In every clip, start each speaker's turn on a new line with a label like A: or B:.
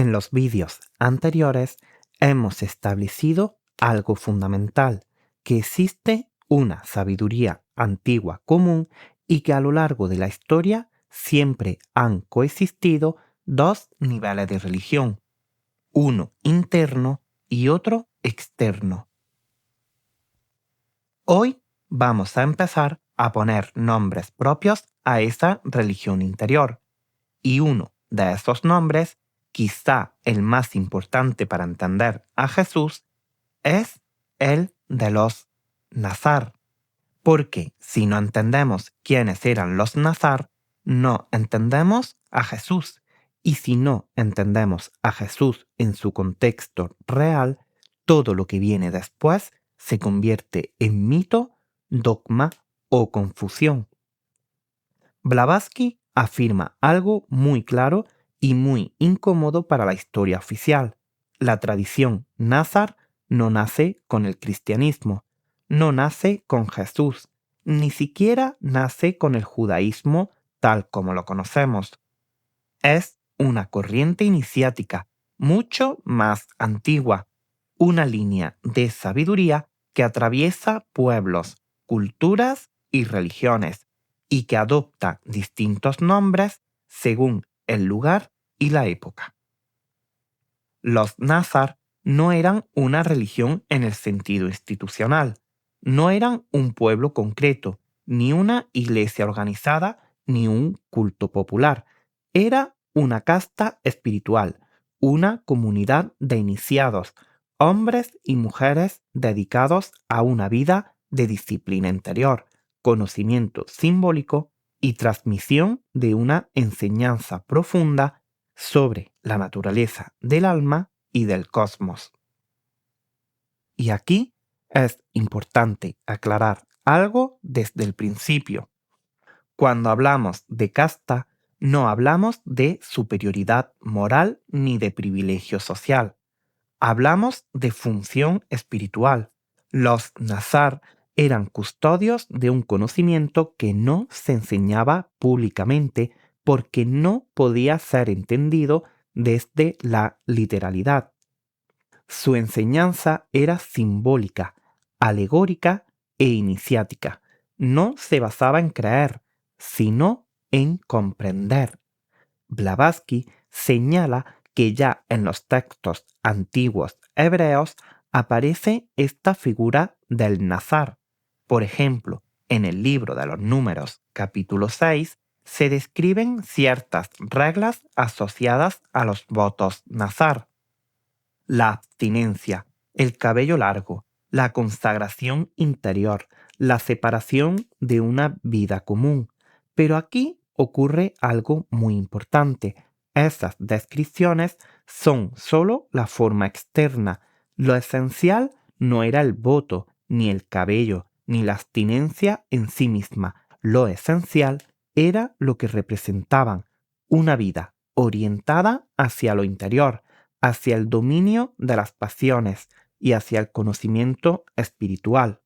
A: En los vídeos anteriores hemos establecido algo fundamental, que existe una sabiduría antigua común y que a lo largo de la historia siempre han coexistido dos niveles de religión, uno interno y otro externo. Hoy vamos a empezar a poner nombres propios a esa religión interior, y uno de esos nombres, quizá el más importante para entender a Jesús, es el de los Nazar. Porque si no entendemos quiénes eran los Nazar, no entendemos a Jesús. Y si no entendemos a Jesús en su contexto real, todo lo que viene después se convierte en mito, dogma o confusión. Blavatsky afirma algo muy claro y muy incómodo para la historia oficial. La tradición Nazar no nace con el cristianismo, no nace con Jesús, ni siquiera nace con el judaísmo tal como lo conocemos. Es una corriente iniciática mucho más antigua, una línea de sabiduría que atraviesa pueblos, culturas y religiones, y que adopta distintos nombres según el lugar y la época. Los Nazar no eran una religión en el sentido institucional, no eran un pueblo concreto, ni una iglesia organizada, ni un culto popular. Era una casta espiritual, una comunidad de iniciados, hombres y mujeres dedicados a una vida de disciplina interior, conocimiento simbólico y transmisión de una enseñanza profunda sobre la naturaleza del alma y del cosmos. Y aquí es importante aclarar algo desde el principio. Cuando hablamos de casta, no hablamos de superioridad moral ni de privilegio social. Hablamos de función espiritual. Los Nazar eran custodios de un conocimiento que no se enseñaba públicamente porque no podía ser entendido desde la literalidad. Su enseñanza era simbólica, alegórica e iniciática. No se basaba en creer, sino en comprender. Blavatsky señala que ya en los textos antiguos hebreos aparece esta figura del Nazar. Por ejemplo, en el libro de los Números, capítulo 6, se describen ciertas reglas asociadas a los votos Nazar. La abstinencia, el cabello largo, la consagración interior, la separación de una vida común. Pero aquí ocurre algo muy importante. Esas descripciones son solo la forma externa. Lo esencial no era el voto, ni el cabello, ni la abstinencia en sí misma. Lo esencial era lo que representaban, una vida orientada hacia lo interior, hacia el dominio de las pasiones y hacia el conocimiento espiritual.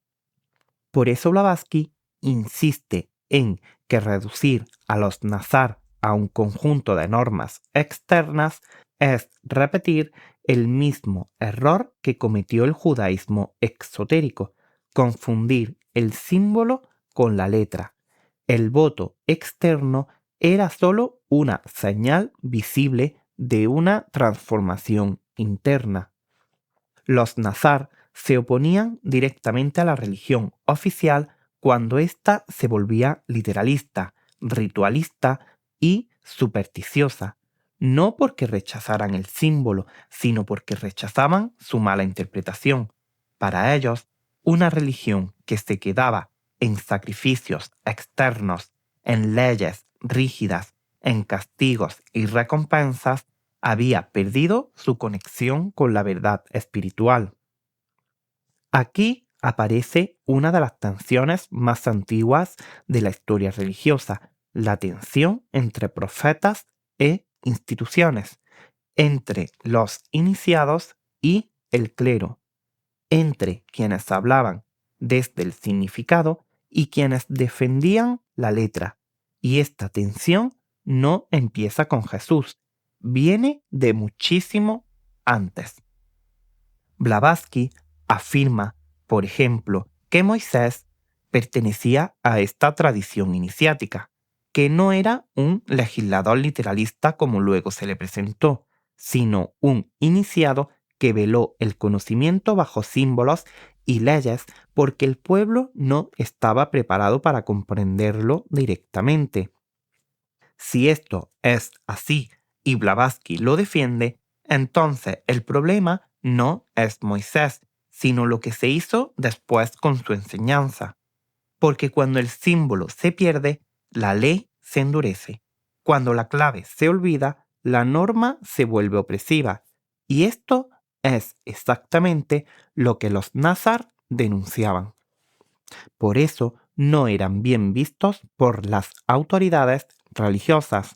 A: Por eso Blavatsky insiste en que reducir a los Nazar a un conjunto de normas externas es repetir el mismo error que cometió el judaísmo exotérico, confundir el símbolo con la letra. El voto externo era solo una señal visible de una transformación interna. Los Nazar se oponían directamente a la religión oficial cuando ésta se volvía literalista, ritualista y supersticiosa, no porque rechazaran el símbolo, sino porque rechazaban su mala interpretación. Para ellos, una religión que se quedaba en sacrificios externos, en leyes rígidas, en castigos y recompensas, había perdido su conexión con la verdad espiritual. Aquí aparece una de las tensiones más antiguas de la historia religiosa, la tensión entre profetas e instituciones, entre los iniciados y el clero, entre quienes hablaban desde el significado y quienes defendían la letra. Y esta tensión no empieza con Jesús, viene de muchísimo antes. Blavatsky afirma, por ejemplo, que Moisés pertenecía a esta tradición iniciática, que no era un legislador literalista como luego se le presentó, sino un iniciado que veló el conocimiento bajo símbolos y leyes porque el pueblo no estaba preparado para comprenderlo directamente. Si esto es así y Blavatsky lo defiende, entonces el problema no es Moisés, sino lo que se hizo después con su enseñanza. Porque cuando el símbolo se pierde, la ley se endurece. Cuando la clave se olvida, la norma se vuelve opresiva. Y esto es exactamente lo que los Nazar denunciaban. Por eso no eran bien vistos por las autoridades religiosas.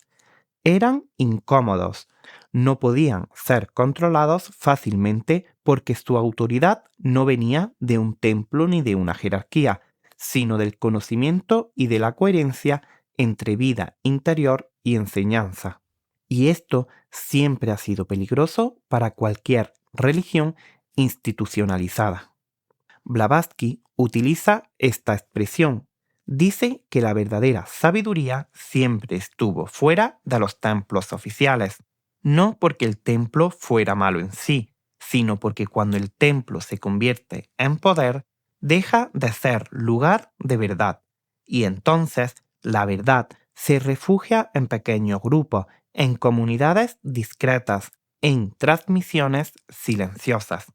A: Eran incómodos. No podían ser controlados fácilmente porque su autoridad no venía de un templo ni de una jerarquía, sino del conocimiento y de la coherencia entre vida interior y enseñanza. Y esto siempre ha sido peligroso para cualquier religión institucionalizada. Blavatsky utiliza esta expresión. Dice que la verdadera sabiduría siempre estuvo fuera de los templos oficiales, no porque el templo fuera malo en sí, sino porque cuando el templo se convierte en poder, deja de ser lugar de verdad, y entonces la verdad se refugia en pequeños grupos, en comunidades discretas, en transmisiones silenciosas.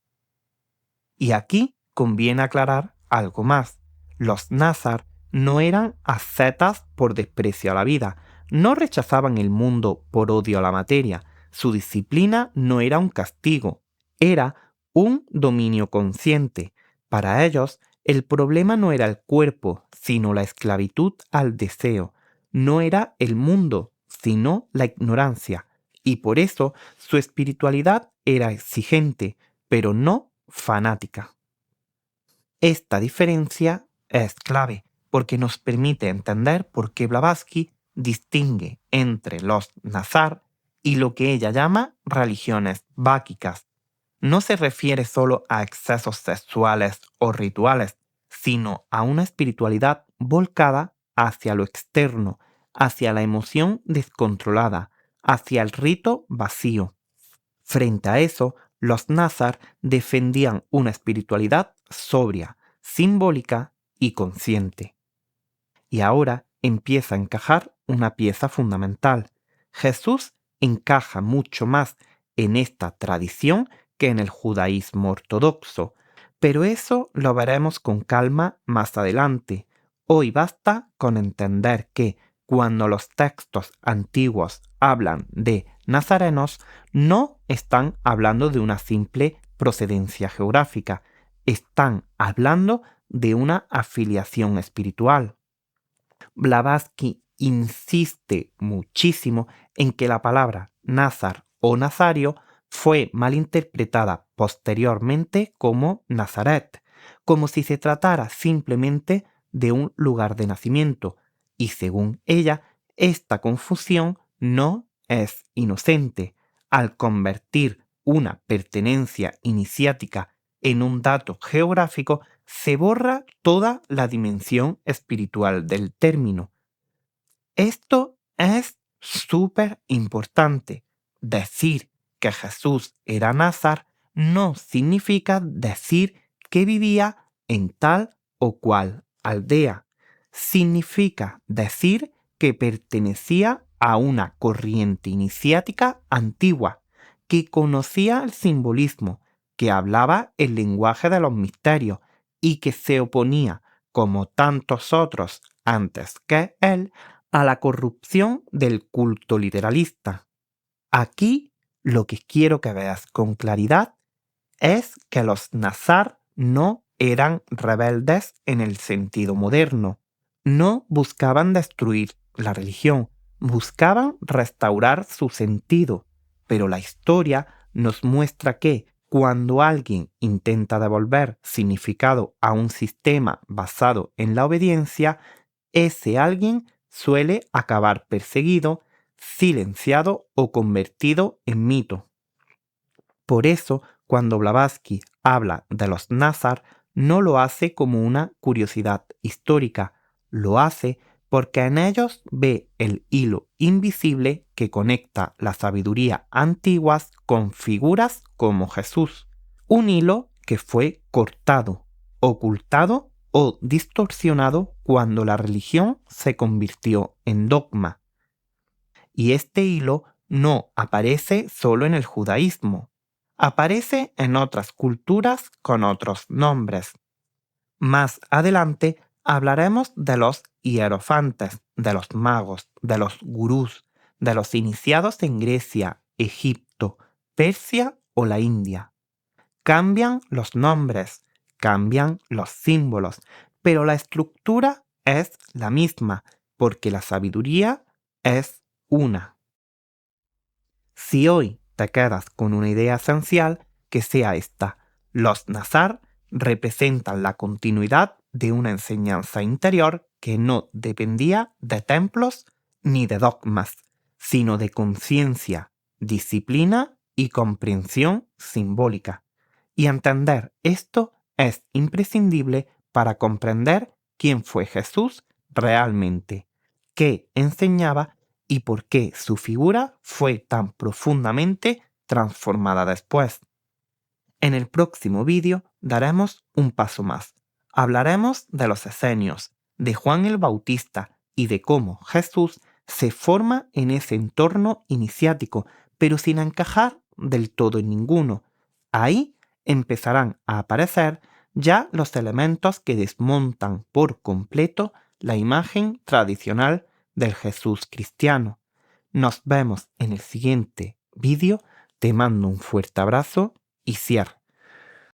A: Y aquí conviene aclarar algo más. Los Nazar no eran ascetas por desprecio a la vida, no rechazaban el mundo por odio a la materia. Su disciplina no era un castigo, era un dominio consciente. Para ellos, el problema no era el cuerpo, sino la esclavitud al deseo. No era el mundo, sino la ignorancia. Y por eso su espiritualidad era exigente, pero no fanática. Esta diferencia es clave porque nos permite entender por qué Blavatsky distingue entre los Nazar y lo que ella llama religiones báquicas. No se refiere solo a excesos sexuales o rituales, sino a una espiritualidad volcada hacia lo externo, hacia la emoción descontrolada, hacia el rito vacío. Frente a eso, los Nazar defendían una espiritualidad sobria, simbólica y consciente. Y ahora empieza a encajar una pieza fundamental. Jesús encaja mucho más en esta tradición que en el judaísmo ortodoxo, pero eso lo veremos con calma más adelante. Hoy basta con entender que cuando los textos antiguos hablan de nazarenos, no están hablando de una simple procedencia geográfica, están hablando de una afiliación espiritual. Blavatsky insiste muchísimo en que la palabra Nazar o Nazario fue malinterpretada posteriormente como Nazaret, como si se tratara simplemente de un lugar de nacimiento, y según ella, esta confusión no es inocente. Al convertir una pertenencia iniciática en un dato geográfico, se borra toda la dimensión espiritual del término. Esto es súper importante. Decir que Jesús era Nazar no significa decir que vivía en tal o cual aldea. Significa decir que pertenecía a una corriente iniciática antigua, que conocía el simbolismo, que hablaba el lenguaje de los misterios y que se oponía, como tantos otros antes que él, a la corrupción del culto literalista. Aquí lo que quiero que veas con claridad es que los Nazar no eran rebeldes en el sentido moderno. No buscaban destruir la religión, buscaban restaurar su sentido. Pero la historia nos muestra que cuando alguien intenta devolver significado a un sistema basado en la obediencia, ese alguien suele acabar perseguido, silenciado o convertido en mito. Por eso, cuando Blavatsky habla de los Názar, no lo hace como una curiosidad histórica, lo hace porque en ellos ve el hilo invisible que conecta la sabiduría antiguas con figuras como Jesús. Un hilo que fue cortado, ocultado o distorsionado cuando la religión se convirtió en dogma. Y este hilo no aparece solo en el judaísmo, aparece en otras culturas con otros nombres. Más adelante hablaremos de los hierofantes, de los magos, de los gurús, de los iniciados en Grecia, Egipto, Persia o la India. Cambian los nombres, cambian los símbolos, pero la estructura es la misma, porque la sabiduría es una. Si hoy te quedas con una idea esencial, que sea esta: los Nazar representan la continuidad de una enseñanza interior que no dependía de templos ni de dogmas, sino de conciencia, disciplina y comprensión simbólica. Y entender esto es imprescindible para comprender quién fue Jesús realmente, qué enseñaba y por qué su figura fue tan profundamente transformada después. En el próximo vídeo daremos un paso más. Hablaremos de los esenios, de Juan el Bautista y de cómo Jesús se forma en ese entorno iniciático, pero sin encajar del todo en ninguno. Ahí empezarán a aparecer ya los elementos que desmontan por completo la imagen tradicional del Jesús cristiano. Nos vemos en el siguiente vídeo. Te mando un fuerte abrazo y cierre.